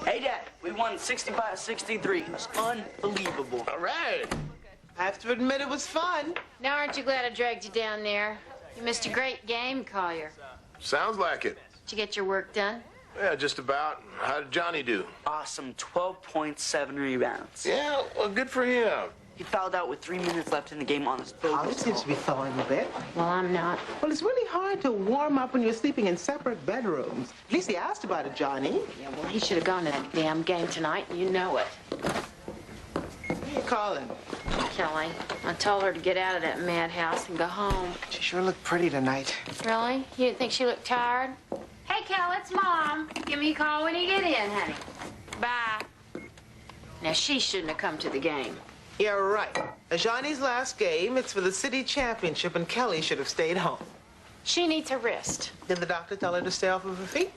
Hey, Dad, we won 65-63. It was unbelievable. All right. I have to admit it was fun. Now, aren't you glad I dragged you down there? You missed a great game, Collier. Sounds like it. Did you get your work done? Yeah, just about. How did Johnny do? Awesome, 12.7 rebounds. Yeah, well, good for him. He fouled out with 3 minutes left in the game on his College seems to be thawing a bit. Well, I'm not. Well, it's really hard to warm up when you're sleeping in separate bedrooms. At least he asked about it, Johnny. Yeah, well, he should have gone to that damn game tonight, and you know it. Hey, Colin. Kelly, I told her to get out of that madhouse and go home. She sure looked pretty tonight. Really? You didn't think she looked tired? Hey, Kel, it's Mom. Give me a call when you get in, honey. Bye. Now, she shouldn't have come to the game. Yeah, right. Johnny's last game, it's for the city championship, and Kelly should have stayed home. She needs a rest. Did the doctor tell her to stay off of her feet?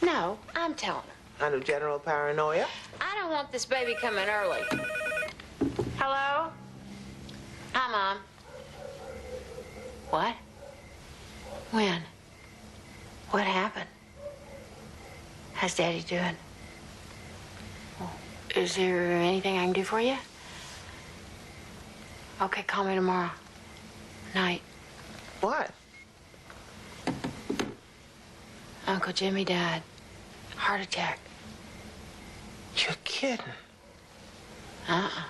No, I'm telling her. Out of general paranoia? I don't want this baby coming early. Hello? Hi, Mom. What? When? What happened? How's Daddy doing? Well, is there anything I can do for you? Okay, call me tomorrow. Night. What? Uncle Jimmy died. Heart attack. You're kidding. Uh-uh.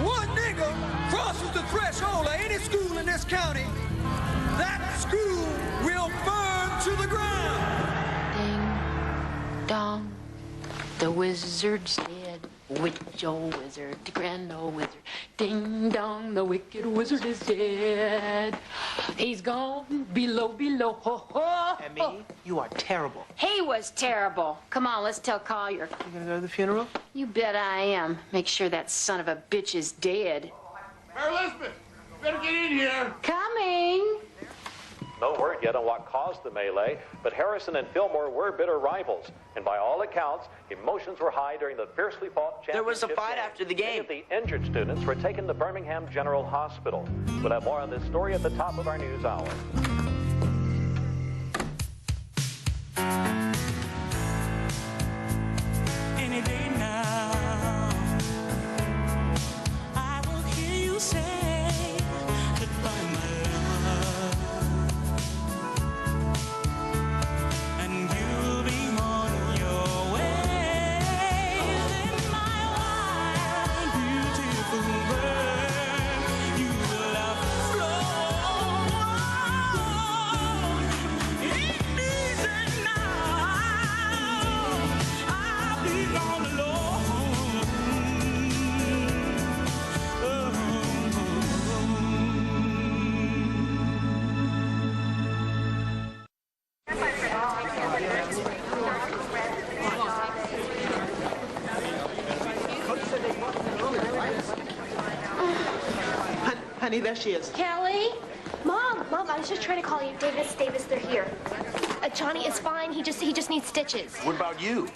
One nigga crosses the threshold of any school in this county, that school will burn to the ground. Ding, dong, the wizard's dead. Wicked old wizard, the grand old wizard. Ding dong, the wicked wizard is dead. He's gone below, below, ho, ho. Emmy, you are terrible. He was terrible. Come on, let's tell Collier. You gonna go to the funeral? You bet I am. Make sure that son of a bitch is dead. Mary Elizabeth, you better get in here. Coming. No word yet on what caused the melee, but Harrison and Fillmore were bitter rivals. And by all accounts, emotions were high during the fiercely fought championship There was a fight game. after the game. Many of the injured students were taken to Birmingham General Hospital. We'll have more on this story at the top of our news hour. Any day now, I will hear you say goodbye, my love, and you'll be on your way. Then my wild, beautiful bird, you will have flown. Ain't easy now. I'll be gone alone. Honey, there she is. Kelly? Mom, I was just trying to call you. Davis, they're here. Johnny is fine. He just needs stitches. What about you?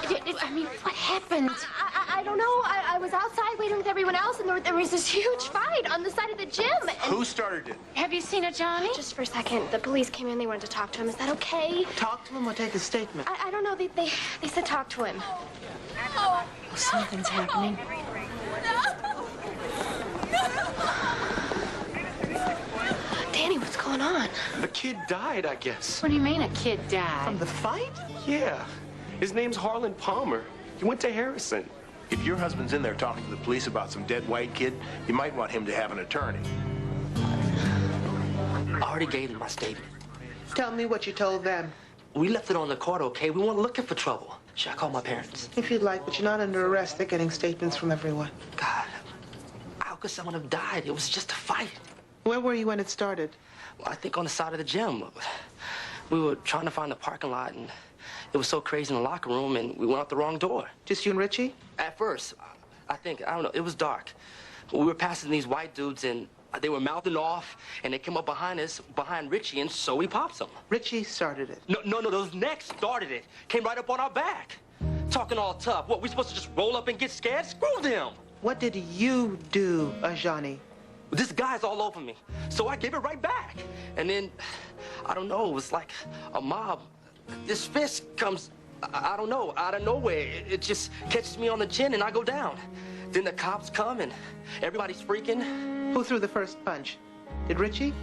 I mean, what happened? I don't know. I was outside waiting with everyone else, and there was this huge fight on the side of the gym. And Who started it? Have you seen it, Johnny? just for a second, the police came in. They wanted to talk to him. Is that okay? Talk to him or take a statement. I don't know. They said talk to him. Well, something's happening. Danny, what's going on? The kid died, I guess. What do you mean a kid died? From the fight? Yeah. His name's Harlan Palmer. He went to Harrison. If your husband's in there talking to the police about some dead white kid, you might want him to have an attorney. I already gave them my statement. Tell me what you told them. We left it on the court, okay? We weren't looking for trouble. Should I call my parents? If you'd like, but you're not under arrest. They're getting statements from everyone. God, how could someone have died? It was just a fight. Where were you when it started? Well, I think on the side of the gym. We were trying to find the parking lot, and it was so crazy in the locker room, and we went out the wrong door. Just you and Richie? At first, I don't know, it was dark. We were passing these white dudes, and they were mouthing off, and they came up behind us, behind Richie, and so we popped them. Richie started it. No, those necks started it. Came right up on our back. Talking all tough. What, we supposed to just roll up and get scared? Screw them. What did you do, Johnny? This guy's all over me. So I gave it right back. And then, I don't know, it was like a mob. This fist comes, I don't know, out of nowhere. It just catches me on the chin and I go down. Then the cops come and everybody's freaking. Who threw the first punch? Did Richie?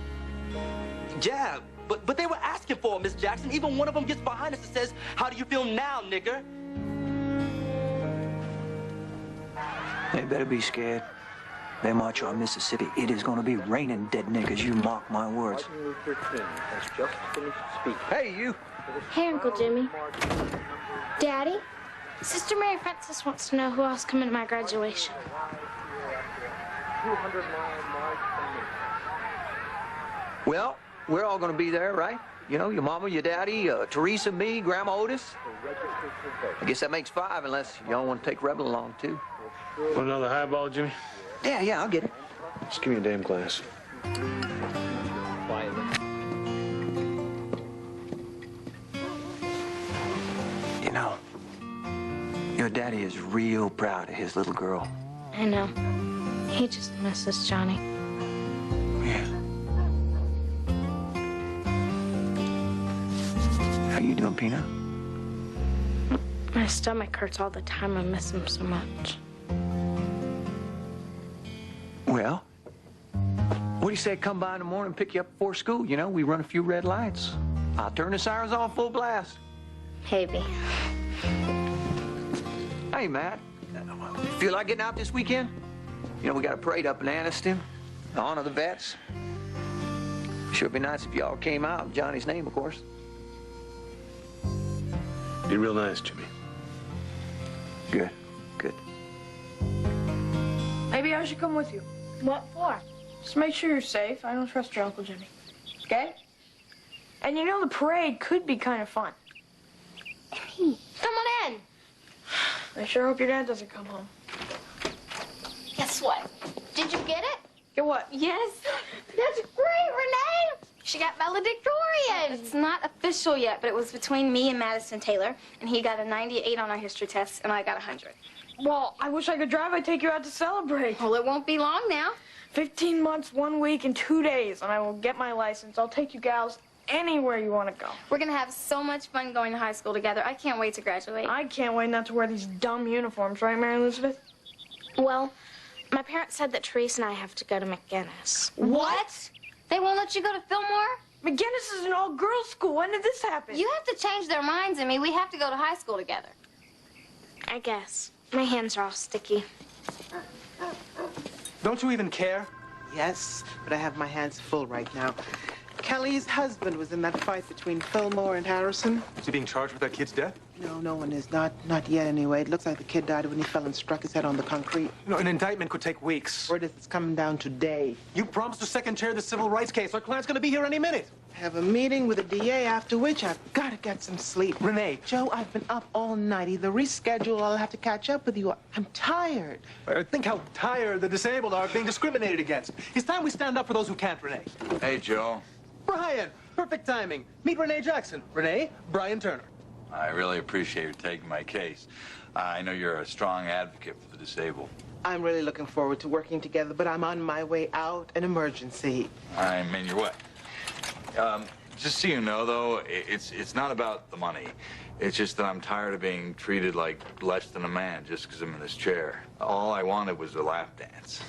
Yeah, but they were asking for it, Miss Jackson. Even one of them gets behind us and says, "How do you feel now, nigger?" They better be scared. They march on Mississippi. It is going to be raining dead niggas. You mark my words. Martin Luther King has just finished speaking. Hey, you. Hey, Uncle Jimmy. Daddy? Sister Mary Frances wants to know who else coming to my graduation. 200-mile march from me. Well, we're all going to be there, right? You know, your mama, your daddy, Teresa, me, Grandma Otis. I guess that makes 5, unless y'all want to take Rebel along, too. Want another highball, Jimmy? Yeah, I'll get it. Just give me a damn glass. You know, your daddy is real proud of his little girl. I know. He just misses Johnny. Yeah. How you doing, Peanut? My stomach hurts all the time. I miss him so much. Well, what do you say come by in the morning and pick you up before school? You know, we run a few red lights. I'll turn the sirens off full blast. Maybe. Hey, Matt, feel like getting out this weekend? You know, we got a parade up in Anniston to honor the vets. Sure be nice if y'all came out in Johnny's name, of course. Be real nice, Jimmy. Good. Maybe I should come with you. What for? Just make sure you're safe. I don't trust your Uncle Jimmy. Okay? And you know the parade could be kind of fun. Come on in. I sure hope your dad doesn't come home. Guess what? Did you get it? Get what? Yes. That's great, Renee. She got valedictorian. It's not official yet, but it was between me and Madison Taylor, and he got a 98 on our history test, and I got 100. Well, I wish I could drive. I'd take you out to celebrate. Well, it won't be long now. 15 months, 1 week, and 2 days, and I will get my license. I'll take you gals anywhere you want to go. We're going to have so much fun going to high school together. I can't wait to graduate. I can't wait not to wear these dumb uniforms, right, Mary Elizabeth? Well, my parents said that Teresa and I have to go to McGinnis. What? They won't let you go to Fillmore? McGinnis is an all-girls school. When did this happen? You have to change their minds, Emmy. We have to go to high school together. I guess. My hands are all sticky. Don't you even care? Yes, but I have my hands full right now. Kelly's husband was in that fight between Fillmore and Harrison. Is he being charged with that kid's death? No, no one is. Not yet, anyway. It looks like the kid died when he fell and struck his head on the concrete. You know, an indictment could take weeks. Word is it's coming down today. You promised to second chair the civil rights case. Our client's going to be here any minute. I have a meeting with the DA, after which I've got to get some sleep. Renee. Joe, I've been up all night. Either reschedule or I'll have to catch up with you. I'm tired. Think how tired the disabled are being discriminated against. It's time we stand up for those who can't, Renee. Hey, Joe. Brian, perfect timing. Meet Renee Jackson. Renee, Brian Turner. I really appreciate you taking my case. I know you're a strong advocate for the disabled. I'm really looking forward to working together, but I'm on my way out. An emergency. I'm in your way. Just so you know, though, it's not about the money. It's just that I'm tired of being treated like less than a man just because I'm in this chair. All I wanted was a lap dance.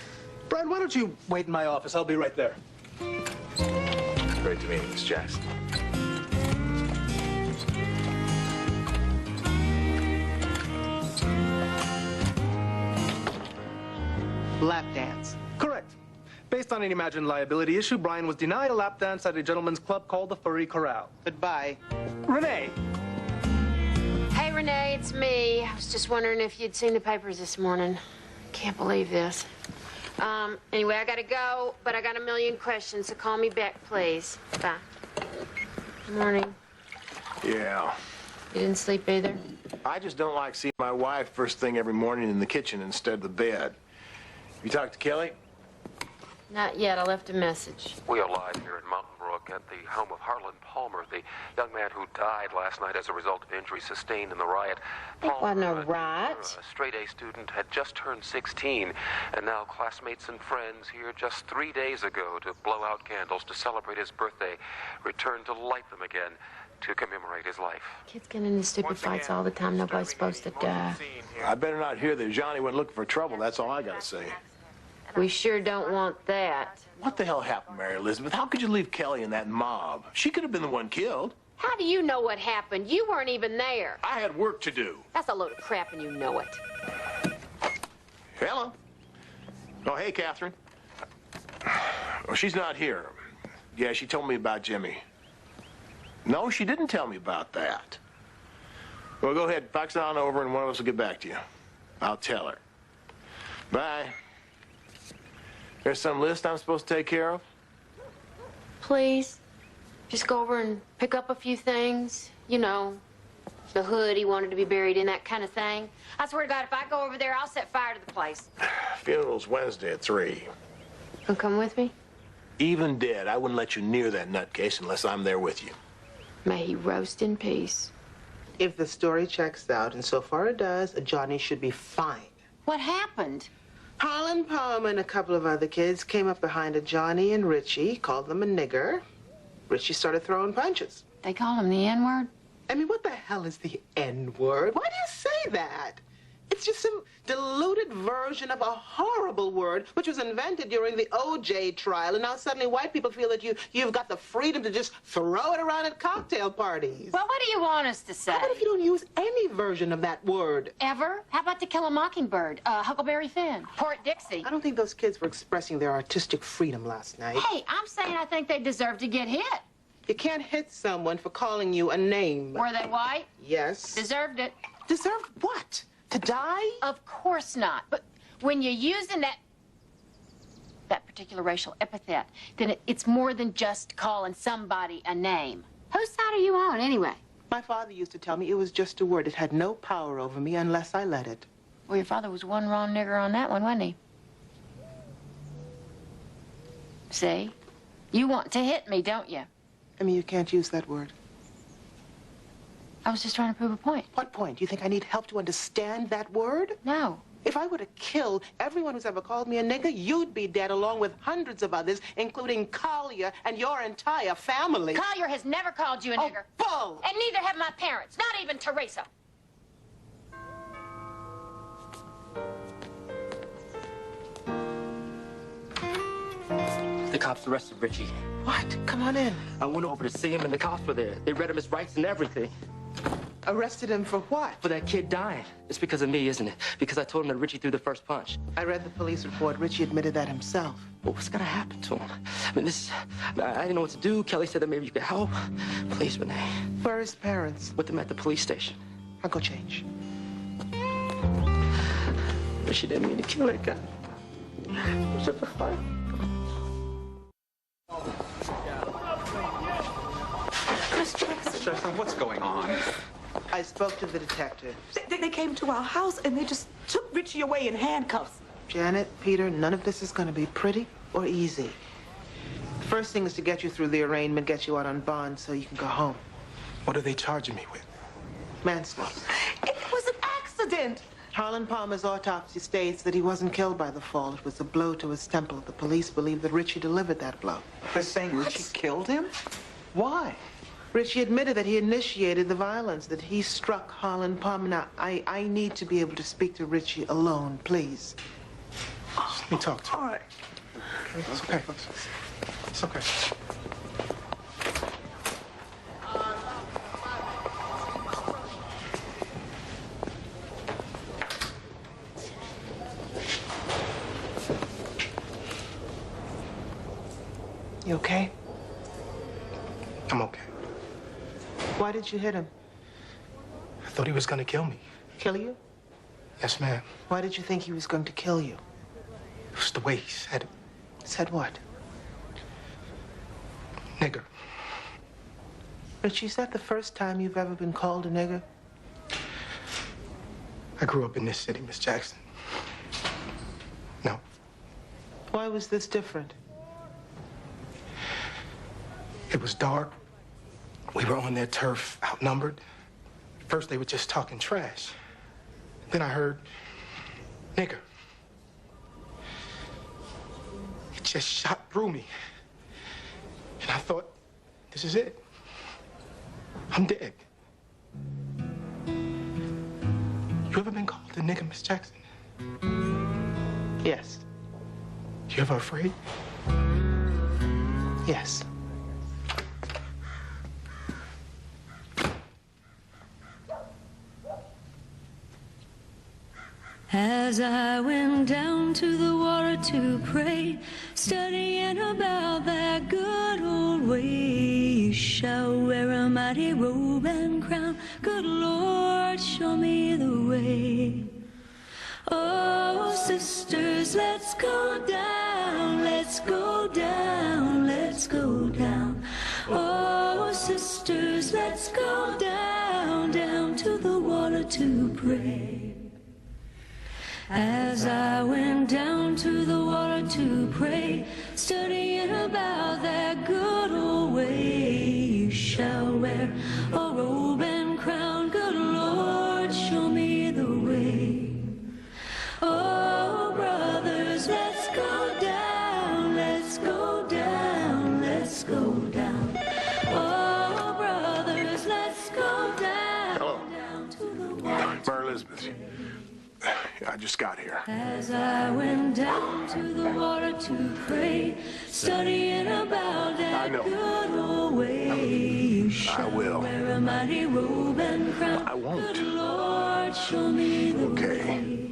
Brian, why don't you wait in my office? I'll be right there. Great to meet you, Miss Jackson. Lap dance. Correct. Based on an imagined liability issue, Brian was denied a lap dance at a gentleman's club called the Furry Corral. Goodbye. Renee. Hey, Renee, it's me. I was just wondering if you'd seen the papers this morning. Can't believe this. Anyway, I gotta go, but I got a million questions, so call me back, please. Bye. Good morning. Yeah. You didn't sleep either? I just don't like seeing my wife first thing every morning in the kitchen instead of the bed. You talked to Kelly? Not yet. I left a message. We are live here in Mountain Brook at the home of Harlan Palmer, the young man who died last night as a result of injuries sustained in the riot. It wasn't a riot. A straight-A student, had just turned 16, and now classmates and friends here just 3 days ago to blow out candles to celebrate his birthday, returned to light them again to commemorate his life. Kids get into stupid fights all the time. Nobody's supposed to die. I better not hear that Johnny went looking for trouble. That's all I gotta say. We sure don't want that. What the hell happened, Mary Elizabeth? How could you leave Kelly in that mob? She could have been the one killed. How do you know what happened? You weren't even there. I had work to do. That's a load of crap, and you know it. Hello. Oh, hey, Catherine. Oh, she's not here. Yeah, she told me about Jimmy. No, she didn't tell me about that. Well, go ahead, fax it on over, and one of us will get back to you. I'll tell her. Bye. There's some list I'm supposed to take care of? Please, just go over and pick up a few things. You know, the hood he wanted to be buried in, that kind of thing. I swear to God, if I go over there, I'll set fire to the place. Funeral's Wednesday at 3. You'll come with me? Even dead, I wouldn't let you near that nutcase unless I'm there with you. May he roast in peace. If the story checks out, and so far it does, Johnny should be fine. What happened? Harlan Palmer and a couple of other kids came up behind Johnny and Richie, called them a nigger. Richie started throwing punches. They call him the N-word? I mean, what the hell is the N-word? Why do you say that? It's just some diluted version of a horrible word which was invented during the O.J. trial, and now suddenly white people feel that you've got the freedom to just throw it around at cocktail parties. Well, what do you want us to say? How about if you don't use any version of that word? Ever? How about To Kill a Mockingbird? Huckleberry Finn? Port Dixie? I don't think those kids were expressing their artistic freedom last night. Hey, I'm saying I think they deserve to get hit. You can't hit someone for calling you a name. Were they white? Yes. Deserved it. Deserved what? To die? Of course not. But when you're using that particular racial epithet, then it's more than just calling somebody a name. Whose side are you on, anyway? My father used to tell me it was just a word. It had no power over me unless I let it. Well, your father was one wrong nigger on that one, wasn't he? See? You want to hit me, don't you? I mean, you can't use that word. I was just trying to prove a point. What point? Do you think I need help to understand that word? No. If I were to kill everyone who's ever called me a nigger, you'd be dead along with hundreds of others, including Collier and your entire family. Collier has never called you a nigger. Bull! And neither have my parents, not even Teresa. The cops arrested Richie. What? Come on in. I went over to see him, and the cops were there. They read him his rights and everything. Arrested him for what? For that kid dying. It's because of me, isn't it? Because I told him that Richie threw the first punch. I read the police report. Richie admitted that himself. What was gonna happen to him? I mean, I didn't know what to do. Kelly said that maybe you could help. Please, Renee. Where are his parents? With them at the police station. I'll go change. Richie didn't mean to kill that guy. It was just a fight. Miss Jackson, what's going on? I spoke to the detective. They came to our house and they just took Richie away in handcuffs. Janet, Peter, none of this is going to be pretty or easy. The first thing is to get you through the arraignment, get you out on bond so you can go home. What are they charging me with? Manslaughter. It was an accident. Harlan Palmer's autopsy states that he wasn't killed by the fall. It was a blow to his temple. The police believe that Richie delivered that blow. They're saying Richie killed him? Why? Richie admitted that he initiated the violence, that he struck Harlan Palmer. Now, I need to be able to speak to Richie alone, please. Just let me talk to him. All right. It's okay. It's okay. You okay? I'm okay. Why did you hit him? I thought he was gonna kill me. Kill you? Yes, ma'am. Why did you think he was going to kill you? It was the way he said it. Said what? Nigger. Richie, is that the first time you've ever been called a nigger? I grew up in this city, Miss Jackson. No. Why was this different? It was dark. We were on their turf, outnumbered. First, they were just talking trash. Then I heard, nigger. It just shot through me. And I thought, this is it. I'm dead. You ever been called a nigger, Miss Jackson? Yes. You ever afraid? Yes. As I went down to the water to pray, studying about that good old way, you shall wear a mighty robe and crown. Good Lord, show me the way. Oh, sisters, let's go down, let's go down, let's go down. Oh, sisters, let's go down, down to the water to pray. As I went down to the water to pray, studying about that good old way, you shall wear a robe and crown. Good Lord, show me the way. Oh, brothers, let's go down, let's go down, let's go down. Oh, brothers, let's go down. Hello. Down to the water. Mary Elizabeth. I just got here. As I went down to the water to pray, studying about that good old way, you shall wear a mighty robe and crown. I won't. Good Lord, show me the way.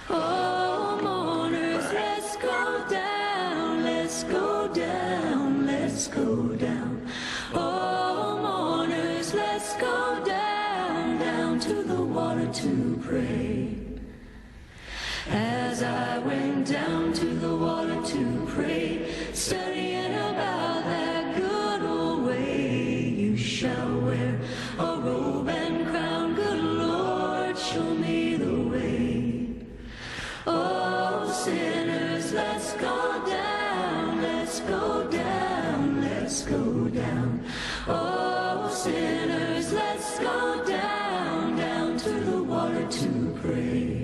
Oh, mourners, let's go down, let's go down, let's go down. Oh, mourners, let's go down, down to the water to pray. As I went down to the water to pray, studying about that good old way, you shall wear a robe and crown. Good Lord, show me the way. Oh, sinners, let's go down, let's go down, let's go down. Oh, sinners, let's go down, down to the water to pray.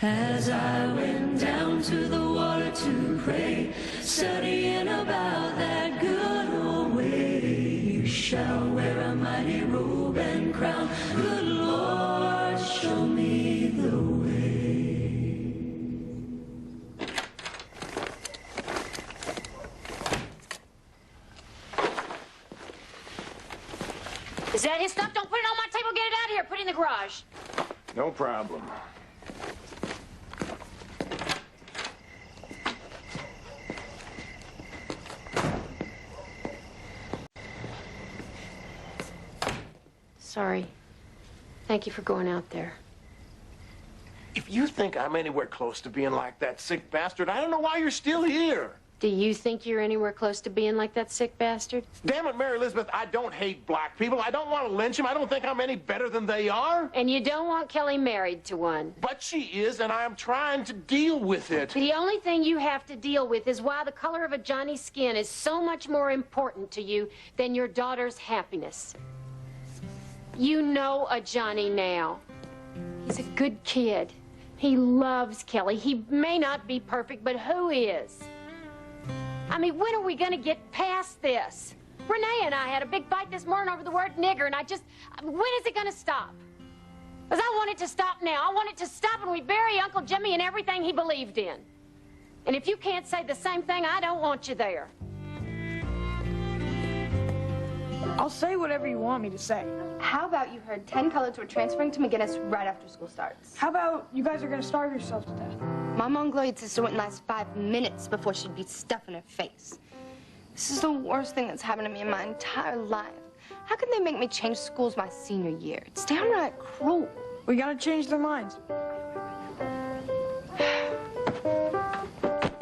As I went down to the water to pray, studying about that good old way, you shall wear a mighty robe and crown. Good Lord, show me the way. Is that his stuff? Don't put it on my table. Get it out of here. Put it in the garage. No problem. Sorry. Thank you for going out there. If you think I'm anywhere close to being like that sick bastard, I don't know why you're still here. Do you think you're anywhere close to being like that sick bastard? Damn it, Mary Elizabeth, I don't hate black people. I don't want to lynch them. I don't think I'm any better than they are. And you don't want Kelly married to one. But she is, and I am trying to deal with it. The only thing you have to deal with is why the color of a Johnny's skin is so much more important to you than your daughter's happiness. You know a Johnny now. He's a good kid. He loves Kelly. He may not be perfect, but who is? I mean, when are we going to get past this? Renee and I had a big fight this morning over the word nigger, and when is it going to stop? Because I want it to stop now. I want it to stop when we bury Uncle Jimmy and everything he believed in. And if you can't say the same thing, I don't want you there. I'll say whatever you want me to say. How about you heard 10 coloreds were transferring to McGinnis right after school starts? How about you guys are going to starve yourselves to death? My Mongoloid sister wouldn't last 5 minutes before she'd be stuffing her face. This is the worst thing that's happened to me in my entire life. How can they make me change schools my senior year? It's downright cruel. We got to change their minds.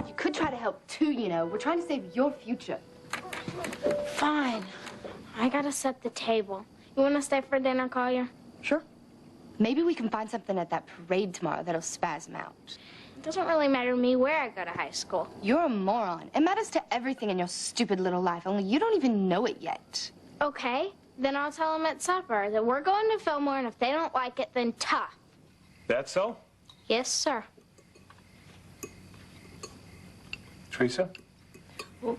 You could try to help too, you know. We're trying to save your future. Fine. I gotta set the table. You wanna stay for dinner, Collier? Sure. Maybe we can find something at that parade tomorrow that'll spaz him out. Doesn't really matter to me where I go to high school. You're a moron. It matters to everything in your stupid little life, only you don't even know it yet. Okay, then I'll tell them at supper that we're going to Fillmore, and if they don't like it, then tough. That so? Yes, sir. Teresa? Well,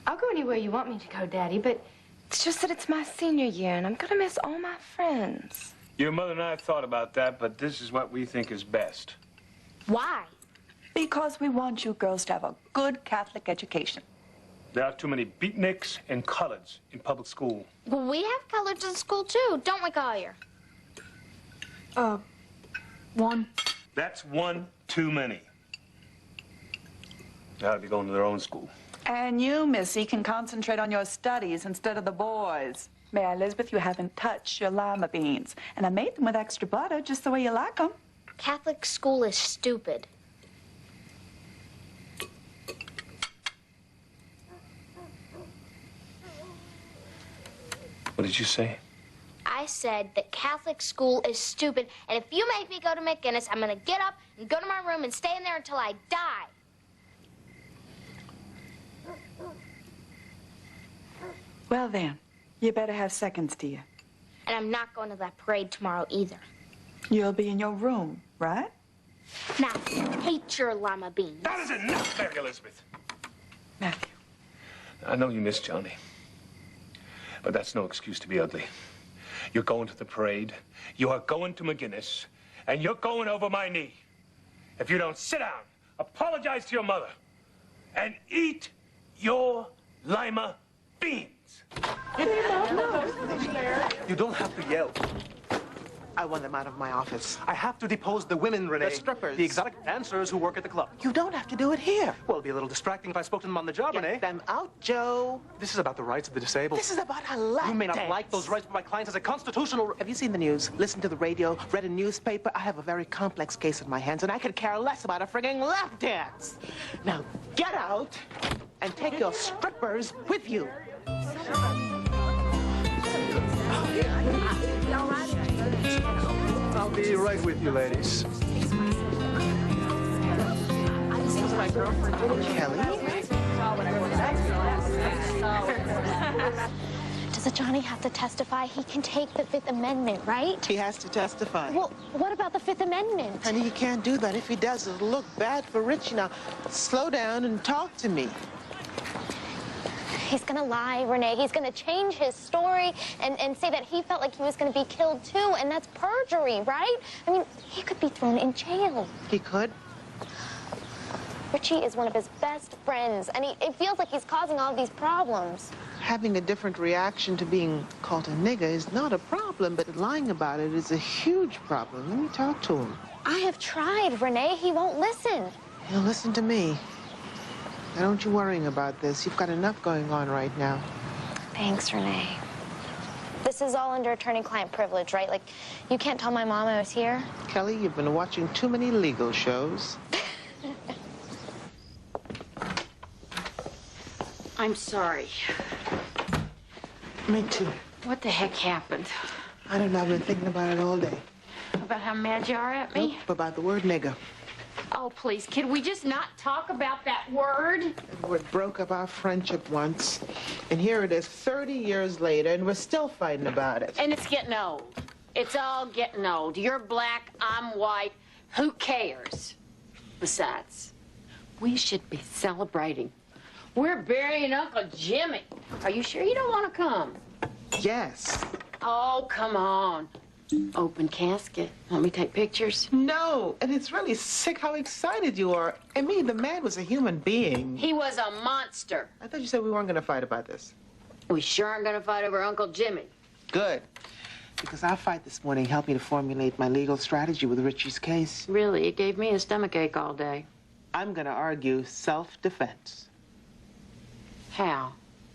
I'll go anywhere you want me to go, Daddy, but it's just that it's my senior year, and I'm gonna miss all my friends. Your mother and I have thought about that, but this is what we think is best. Why? Because we want you girls to have a good Catholic education. There are too many beatniks and coloreds in public school. Well, we have colors in school, too, don't we, Collier? One. That's one too many. They ought to be going to their own school. And you, Missy, can concentrate on your studies instead of the boys. Mary Elizabeth, you haven't touched your lima beans. And I made them with extra butter, just the way you like them. Catholic school is stupid. What did you say? I said that Catholic school is stupid, and if you make me go to McGinnis, I'm gonna get up and go to my room and stay in there until I die. Well, then, you better have seconds, dear. And I'm not going to that parade tomorrow either. You'll be in your room, right? Now, hate your lima beans. That is enough, Mary Elizabeth. Matthew. I know you miss Johnny, but that's no excuse to be ugly. You're going to the parade, you are going to McGinnis, and you're going over my knee. If you don't sit down, apologize to your mother, and eat your lima beans. You don't have to yell. I want them out of my office. I have to depose the women, Renee. The strippers. The exotic dancers who work at the club. You don't have to do it here. Well, it'll be a little distracting if I spoke to them on the job, Get Renee. them out, Joe. This is about the rights of the disabled. This is about a lap You may not dance. like those rights, but my client has a constitutional... Have you seen the news? Listened to the radio? Read a newspaper? I have a very complex case in my hands, and I could care less about a frigging lap dance. Now, get out and take your strippers with you. I'll be right with you, ladies. Does Johnny have to testify? He can take the Fifth Amendment, right? He has to testify. Well, what about the Fifth Amendment? Honey, he can't do that. If he does, it'll look bad for Richie. Now, slow down and talk to me. He's gonna lie, Renee. He's gonna change his story and say that he felt like he was gonna be killed too, and that's perjury, right? I mean, he could be thrown in jail. He could? Richie is one of his best friends, and it feels like he's causing all these problems. Having a different reaction to being called a nigger is not a problem, but lying about it is a huge problem. Let me talk to him. I have tried, Renee. He won't listen. He'll listen to me. Now, don't you worry about this. You've got enough going on right now. Thanks, Renee. This is all under attorney-client privilege, right? Like, you can't tell my mom I was here? Kelly, you've been watching too many legal shows. I'm sorry. Me too. What the heck happened? I don't know. I've been thinking about it all day. About how mad you are at me? Nope, about the word nigger. Oh, please, can we just not talk about that word? The word broke up our friendship once. And here it is 30 years later, and we're still fighting about it. And it's getting old. It's all getting old. You're black, I'm white. Who cares? Besides, we should be celebrating. We're burying Uncle Jimmy. Are you sure you don't want to come? Yes. Oh, come on. Open casket. Want me to take pictures? No, and it's really sick how excited you are. I mean, the man was a human being. He was a monster. I thought you said we weren't going to fight about this. We sure aren't going to fight over Uncle Jimmy. Good. Because our fight this morning helped me to formulate my legal strategy with Richie's case. Really? It gave me a stomachache all day. I'm going to argue self-defense. How?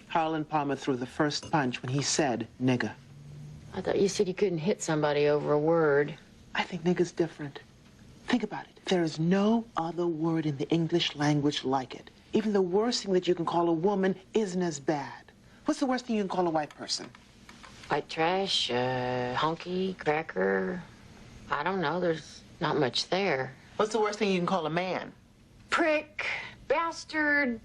Harlan Palmer threw the first punch when he said nigger. I thought you said you couldn't hit somebody over a word. I think nigger's different. Think about it. There is no other word in the English language like it. Even the worst thing that you can call a woman isn't as bad. What's the worst thing you can call a white person? White trash, honky, cracker. I don't know. There's not much there. What's the worst thing you can call a man? Prick, bastard,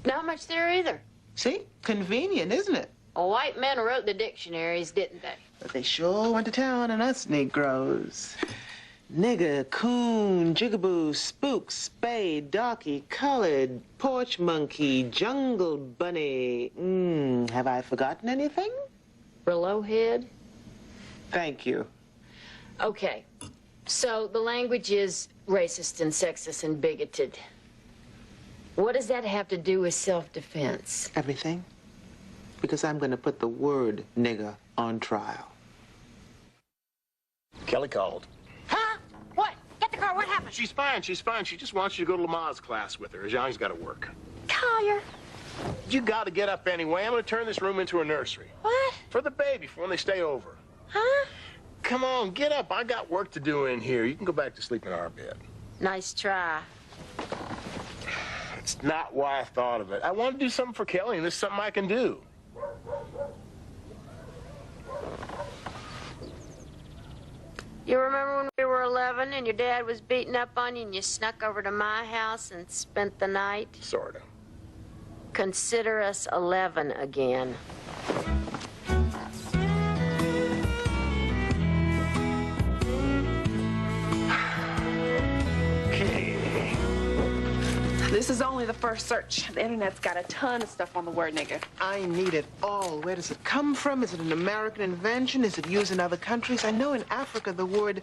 not much there either. See? Convenient, isn't it? Well, white men wrote the dictionaries, didn't they? But they sure went to town on us Negroes. Nigger, coon, jigaboo, spook, spade, darky, colored, porch monkey, jungle bunny. Have I forgotten anything? Brillo head? Thank you. Okay, so the language is racist and sexist and bigoted. What does that have to do with self-defense? Everything. Because I'm going to put the word nigger on trial. Kelly called. Huh? What? Get the car. What happened? She's fine. She's fine. She just wants you to go to Lamar's class with her. Johnny's got to work. Collier. You got to get up anyway. I'm going to turn this room into a nursery. What? For the baby, for when they stay over. Huh? Come on, get up. I got work to do in here. You can go back to sleep in our bed. Nice try. It's not why I thought of it. I want to do something for Kelly, and this is something I can do. You remember when we were 11 and your dad was beating up on you and you snuck over to my house and spent the night? Sort of. Consider us 11 again. This is only the first search. The internet's got a ton of stuff on the word nigger. I need it all. Where does it come from? Is it an American invention? Is it used in other countries? I know in Africa the word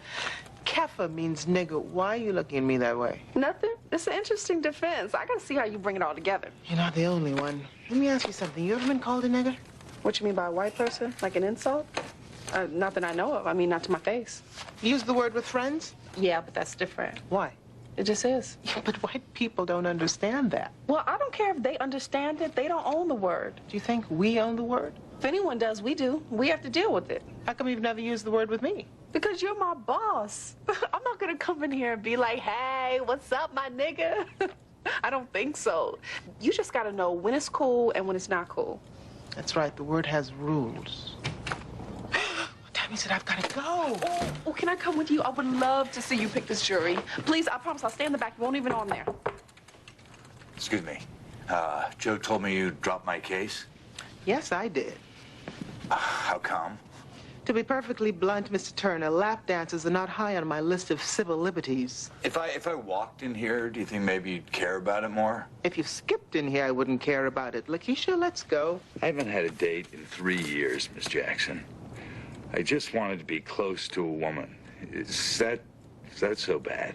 kefir means nigger. Why are you looking at me that way? Nothing. It's an interesting defense. I gotta see how you bring it all together. You're not the only one. Let me ask you something. You ever been called a nigger? What you mean by a white person? Like an insult? Not that I know of. I mean, not to my face. You use the word with friends? Yeah, but that's different. Why? It just is. Yeah, but white people don't understand that. Well, I don't care if they understand it. They don't own the word. Do you think we own the word? If anyone does, we do. We have to deal with it. How come you've never used the word with me? Because you're my boss. I'm not gonna come in here and be like, hey, what's up, my nigga? I don't think so. You just gotta know when it's cool and when it's not cool. That's right. The word has rules. Tammy said I've got to go. Oh, can I come with you? I would love to see you pick this jury. Please, I promise I'll stay in the back. You won't even know I'm there. Excuse me. Joe told me you dropped my case. Yes, I did. How come? To be perfectly blunt, Mr. Turner, lap dances are not high on my list of civil liberties. If I walked in here, do you think maybe you'd care about it more? If you skipped in here, I wouldn't care about it. Lakeisha, let's go. I haven't had a date in 3 years, Miss Jackson. I just wanted to be close to a woman. Is that so bad?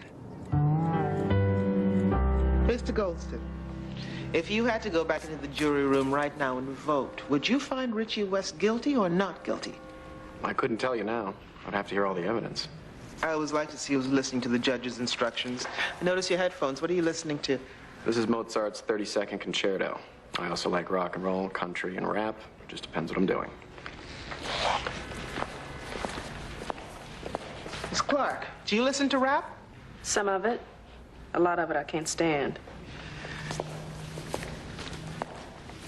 Mr. Goldston, if you had to go back into the jury room right now and vote, would you find Richie West guilty or not guilty? I couldn't tell you now. I'd have to hear all the evidence. I always like to see who's listening to the judge's instructions. I notice your headphones. What are you listening to? This is Mozart's 32nd Concerto. I also like rock and roll, country, and rap. It just depends what I'm doing. Miss Clark, do you listen to rap? Some of it. A lot of it I can't stand.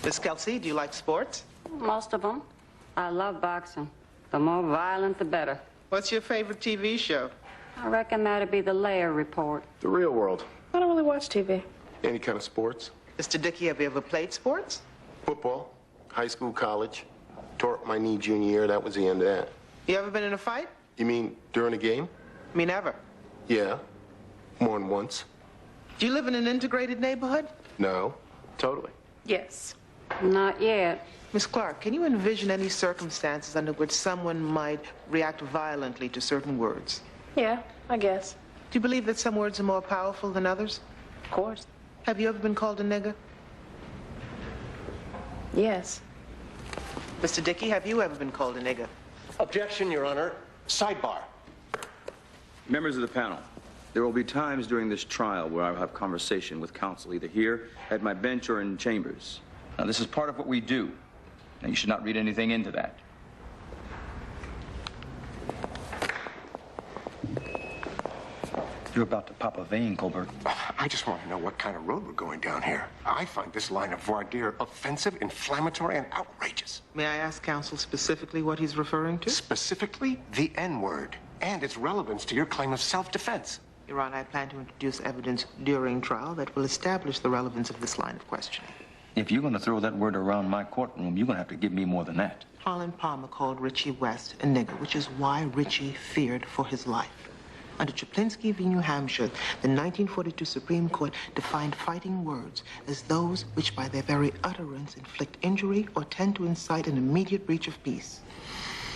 Miss Kelsey, do you like sports? Most of them. I love boxing. The more violent, the better. What's your favorite TV show? I reckon that'd be the Layer Report. The Real World. I don't really watch TV. Any kind of sports? Mr. Dickey, have you ever played sports? Football, high school, college. Tore up my knee junior year. That was the end of that. You ever been in a fight? You mean during a game? Me never. Yeah. More than once. Do you live in an integrated neighborhood? No. Totally. Yes. Not yet. Miss Clark, can you envision any circumstances under which someone might react violently to certain words? Yeah, I guess. Do you believe that some words are more powerful than others? Of course. Have you ever been called a nigger? Yes. Mr. Dickey, have you ever been called a nigger? Objection, Your Honor. Sidebar. Members of the panel, there will be times during this trial where I will have conversation with counsel, either here, at my bench, or in chambers. Now, this is part of what we do. Now, you should not read anything into that. You're about to pop a vein, Colbert. I just want to know what kind of road we're going down here. I find this line of voir dire offensive, inflammatory, and outrageous. May I ask counsel specifically what he's referring to? Specifically, the N-word and its relevance to your claim of self-defense. Your Honor, I plan to introduce evidence during trial that will establish the relevance of this line of questioning. If you're going to throw that word around my courtroom, you're going to have to give me more than that. Harlan Palmer called Richie West a nigger, which is why Richie feared for his life. Under Chaplinsky v. New Hampshire, the 1942 Supreme Court defined fighting words as those which by their very utterance inflict injury or tend to incite an immediate breach of peace.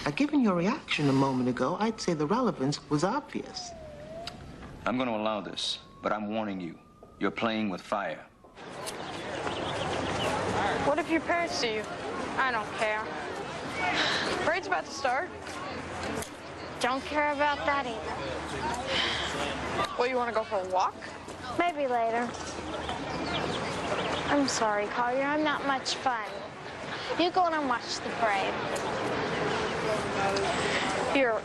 Now, given your reaction a moment ago, I'd say the relevance was obvious. I'm going to allow this, but I'm warning you. You're playing with fire. What if your parents see you? I don't care. Parade's about to start. Don't care about that either. Well, you want to go for a walk? Maybe later. I'm sorry, Collier. I'm not much fun. You go and watch the parade. Here,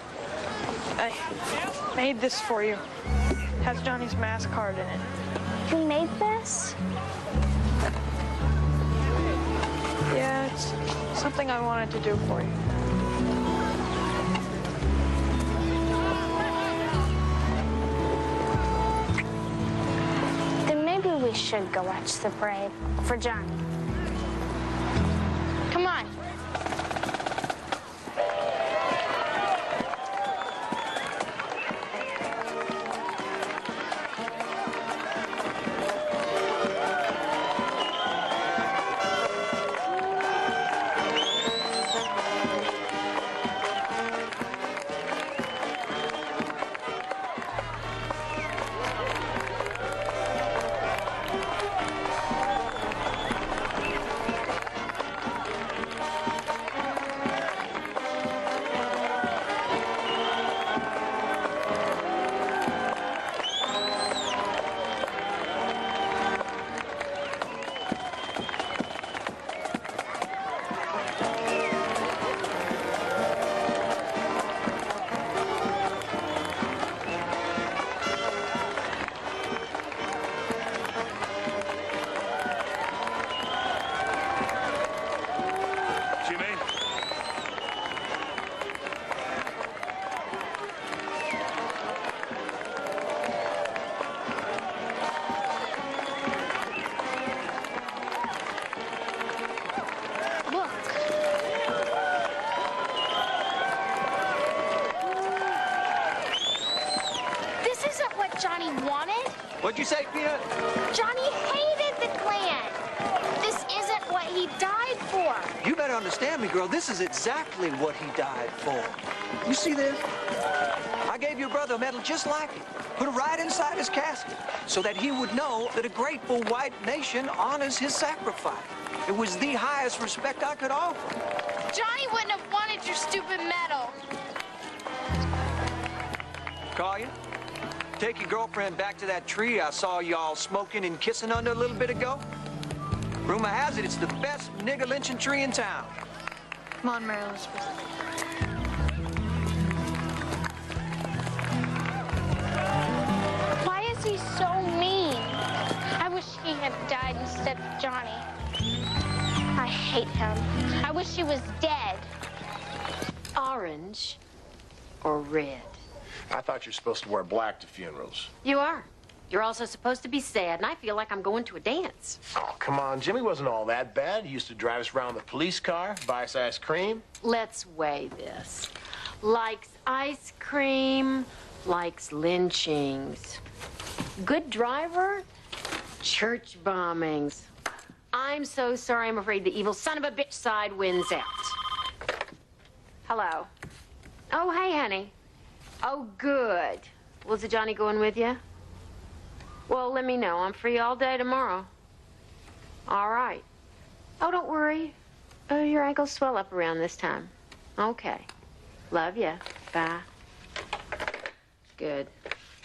I made this for you. It has Johnny's mass card in it. You made this? Yeah, it's something I wanted to do for you. Then maybe we should go watch the parade for Johnny. Come on. Johnny wanted? What'd you say, Peanut? Johnny hated the Klan. This isn't what he died for. You better understand me, girl. This is exactly what he died for. You see this? I gave your brother a medal just like it. Put it right inside his casket so that he would know that a grateful white nation honors his sacrifice. It was the highest respect I could offer. Johnny wouldn't have wanted your stupid medal. Collier, take your girlfriend back to that tree I saw y'all smoking and kissing under a little bit ago. Rumor has it it's the best nigger lynching tree in town. Come on, Mary Elizabeth. Why is he so mean? I wish he had died instead of Johnny. I hate him. I wish he was dead. Orange or red? I thought you're supposed to wear black to funerals. You are. You're also supposed to be sad, and I feel like I'm going to a dance. Oh, come on. Jimmy wasn't all that bad. He used to drive us around the police car, buy us ice cream. Let's weigh this. Likes ice cream, likes lynchings. Good driver, church bombings. I'm so sorry. I'm afraid the evil son of a bitch side wins out. Hello. Oh, hey, honey. Oh, good. Was it Johnny going with you? Well, let me know. I'm free all day tomorrow. All right. Oh, don't worry. Your ankles swell up around this time. Okay. Love ya. Bye. Good.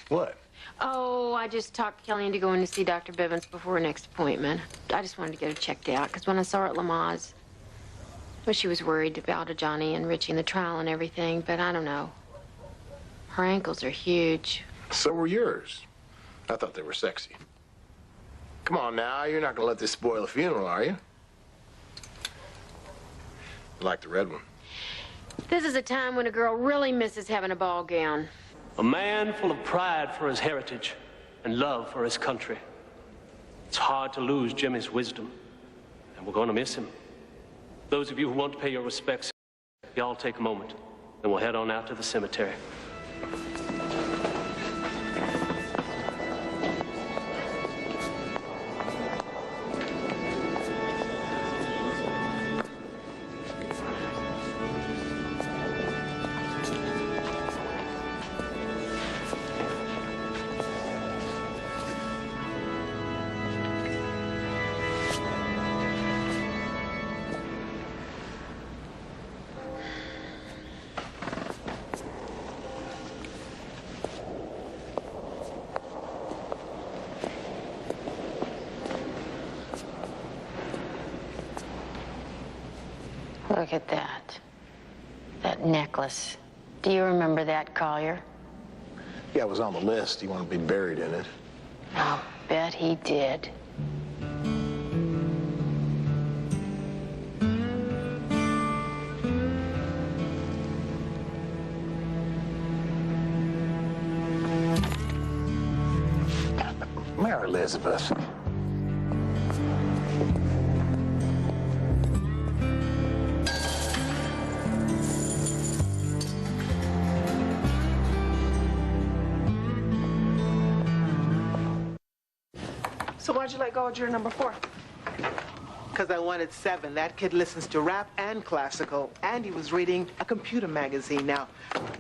What? Oh, I just talked Kelly into going to see Dr. Bivens before her next appointment. I just wanted to get her checked out, because when I saw her at Lamaze, well, she was worried about Johnny and Richie and the trial and everything, but I don't know. Her ankles are huge. So were yours. I thought they were sexy. Come on now, you're not gonna let this spoil a funeral, are you? You like the red one? This is a time when a girl really misses having a ball gown. A man full of pride for his heritage and love for his country. It's hard to lose Jimmy's wisdom, and we're going to miss him. Those of you who want to pay your respects, y'all take a moment, then we'll head on out to the cemetery. Look at that. That necklace. Do you remember that, Collier? Yeah, it was on the list. He wanted to be buried in it. I'll bet he did. Mary Elizabeth. So why'd you let go of juror number 4? Because I wanted 7. That kid listens to rap and classical, and he was reading a computer magazine. Now,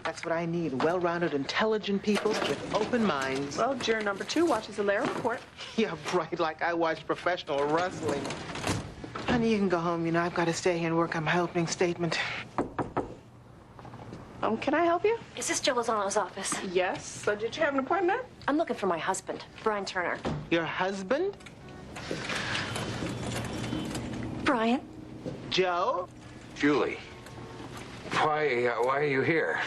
that's what I need. Well-rounded, intelligent people with open minds. Well, juror number 2 watches the Lair report. Yeah, right, like I watch professional wrestling. Honey, you can go home. You know, I've got to stay here and work on my opening statement. Can I help you? Is this Joe Lozano's office? Yes. So did you have an appointment? I'm looking for my husband, Brian Turner. Your husband? Brian? Joe? Julie, why are you here?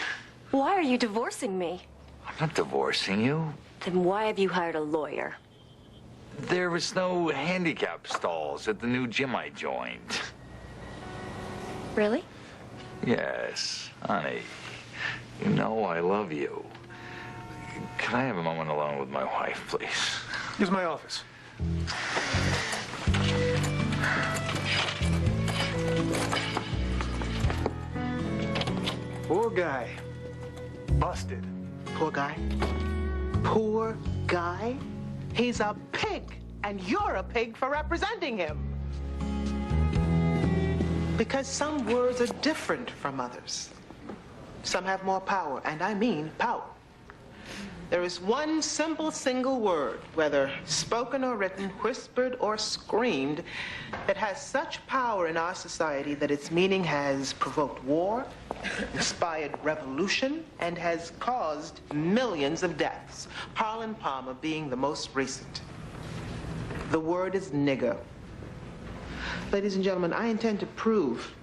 Why are you divorcing me? I'm not divorcing you. Then why have you hired a lawyer? There was no handicap stalls at the new gym I joined. Really? Yes, honey. You know I love you. Can I have a moment alone with my wife, please? Here's my office. Poor guy. Busted. Poor guy? Poor guy? He's a pig, and you're a pig for representing him. Because some words are different from others. Some have more power, and I mean power. There is one simple single word, whether spoken or written, whispered or screamed, that has such power in our society that its meaning has provoked war, inspired revolution, and has caused millions of deaths, Harlan Palmer being the most recent. The word is nigger. Ladies and gentlemen, I intend to prove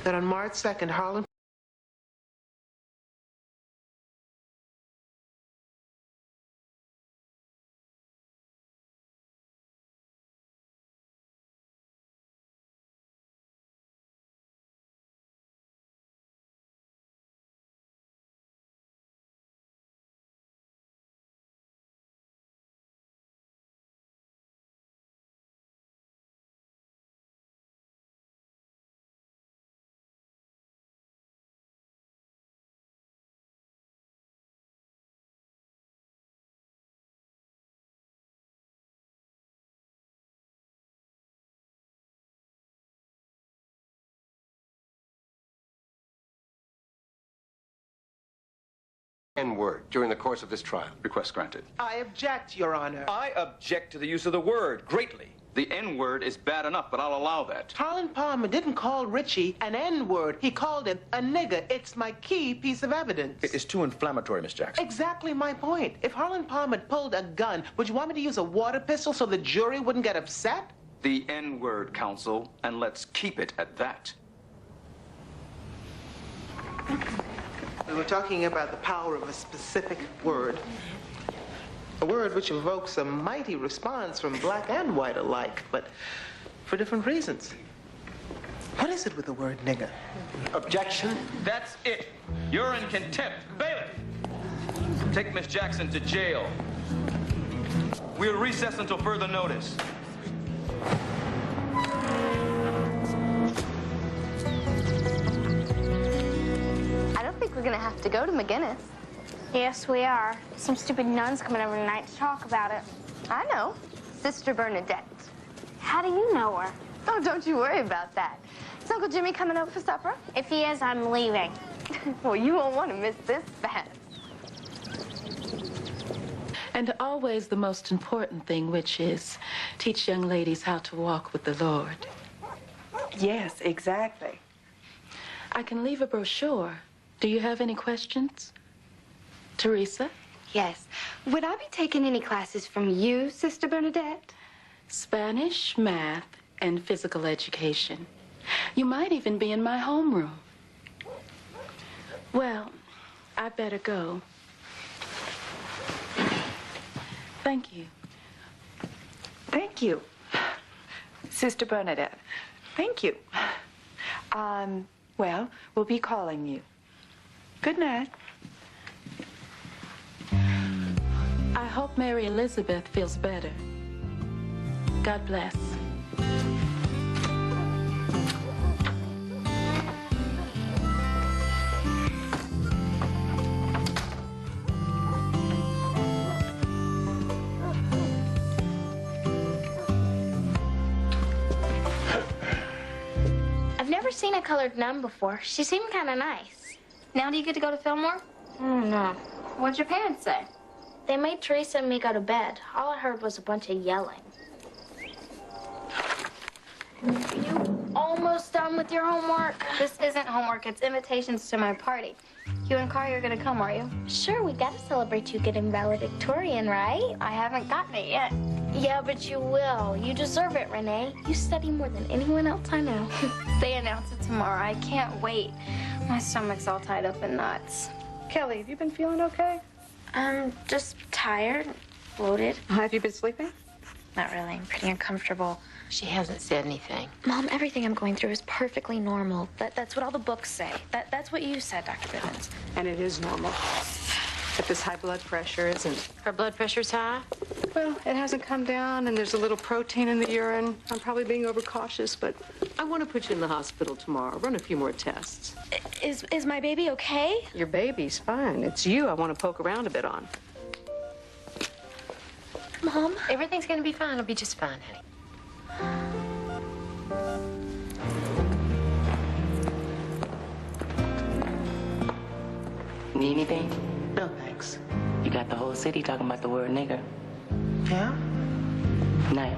that on March 2nd, Harlan N-word during the course of this trial. Request granted. I object, Your Honor. I object to the use of the word greatly. The N-word is bad enough, but I'll allow that. Harlan Palmer didn't call Richie an N-word. He called him a nigger. It's my key piece of evidence. It is too inflammatory, Miss Jackson. Exactly my point. If Harlan Palmer had pulled a gun, would you want me to use a water pistol so the jury wouldn't get upset? The N-word, counsel, and let's keep it at that. We were talking about the power of a specific word. A word which evokes a mighty response from black and white alike, but for different reasons. What is it with the word nigger? Objection. That's it. You're in contempt. Bailiff! Take Miss Jackson to jail. We'll recess until further notice. I don't think we're gonna have to go to McGinnis. Yes, we are. Some stupid nun's coming over tonight to talk about it. I know. Sister Bernadette. How do you know her? Oh, don't you worry about that. Is Uncle Jimmy coming over for supper? If he is, I'm leaving. Well, you won't want to miss this fast. And always the most important thing, which is teach young ladies how to walk with the Lord. Yes, exactly. I can leave a brochure. Do you have any questions? Teresa? Yes. Would I be taking any classes from you, Sister Bernadette? Spanish, math, and physical education. You might even be in my homeroom. Well, I better go. Thank you. Thank you, Sister Bernadette. Thank you. Well, we'll be calling you. Good night. I hope Mary Elizabeth feels better. God bless. I've never seen a colored nun before. She seemed kind of nice. Now do you get to go to Fillmore? No. What'd your parents say? They made Teresa and me go to bed. All I heard was a bunch of yelling. You almost done with your homework? This isn't homework. It's invitations to my party. You and Carly are gonna come, are you? Sure, we gotta celebrate you getting valedictorian, right? I haven't gotten it yet. Yeah, but you will. You deserve it, Renee. You study more than anyone else I know. They announce it tomorrow. I can't wait. My stomach's all tied up in knots. Kelly, have you been feeling okay? I'm just tired, bloated. Have you been sleeping? Not really. I'm pretty uncomfortable. She hasn't said anything. Mom, everything I'm going through is perfectly normal. That's what all the books say. That's what you said, Dr. Bivens. And it is normal. But this high blood pressure isn't. Her blood pressure's high? Well, it hasn't come down, and there's a little protein in the urine. I'm probably being overcautious, but I want to put you in the hospital tomorrow. Run a few more tests. Is my baby okay? Your baby's fine. It's you I want to poke around a bit on. Mom? Everything's gonna be fine. It'll be just fine, honey. Need anything? No, thanks. You got the whole city talking about the word nigger. Yeah? Night.